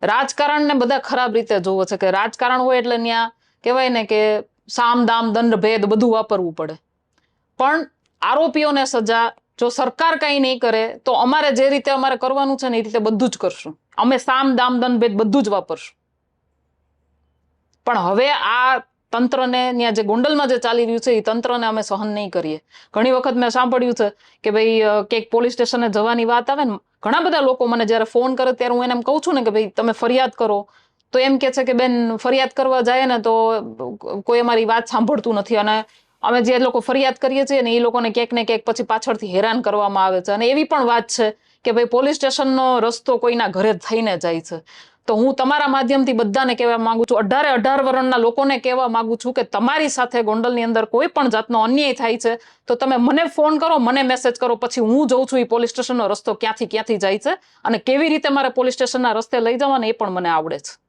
રાજકારણને બધા ખરાબ રીતે જોવે છે કે રાજકારણ હોય એટલે ત્યાં કહેવાય ને કે સામ દામ દંડ ભેદ બધું વાપરવું પડે. પણ આરોપીઓને સજા જો સરકાર કંઈ નહીં કરે તો અમારે જે રીતે અમારે કરવાનું છે ને એ રીતે બધું જ કરશું. અમે સામ દામ દંડ ભેદ બધું જ વાપરશું. પણ હવે આ તંત્રને ત્યાં જે ગોંડલમાં જે ચાલી રહ્યું છે એ તંત્રને અમે સહન નહીં કરીએ. ઘણી વખત મેં સાંભળ્યું છે કે ભાઈ ક્યાંક પોલીસ સ્ટેશને જવાની વાત આવે ને, ઘણા બધા લોકો મને જ્યારે ફોન કરે ત્યારે હું એને એમ કહું છું ને કે ભાઈ તમે ફરિયાદ કરો, તો એમ કે છે કે બેન ફરિયાદ કરવા જાય ને તો કોઈ અમારી વાત સાંભળતું નથી, અને અમે જે લોકો ફરિયાદ કરીએ છીએ ને એ લોકોને ક્યાંક ને ક્યાંક પછી પાછળથી હેરાન કરવામાં આવે છે. અને એવી પણ વાત છે કે ભાઈ પોલીસ સ્ટેશનનો રસ્તો કોઈના ઘરે થઈને જાય છે. તો હું તમારા માધ્યમથી બધાને કહેવા માંગુ છું, 18 વર્ષના લોકોને કહેવા માંગુ છું કે તમારી સાથે ગોંડલની અંદર કોઈ પણ જાતનો અન્યાય થાય છે તો તમે મને ફોન કરો, મને મેસેજ કરો, પછી હું જોઉં છું એ પોલીસ સ્ટેશનનો રસ્તો ક્યાંથી જાય છે અને કેવી રીતે મારે પોલીસ સ્ટેશનના રસ્તે લઈ જવાને એ પણ મને આવડે છે.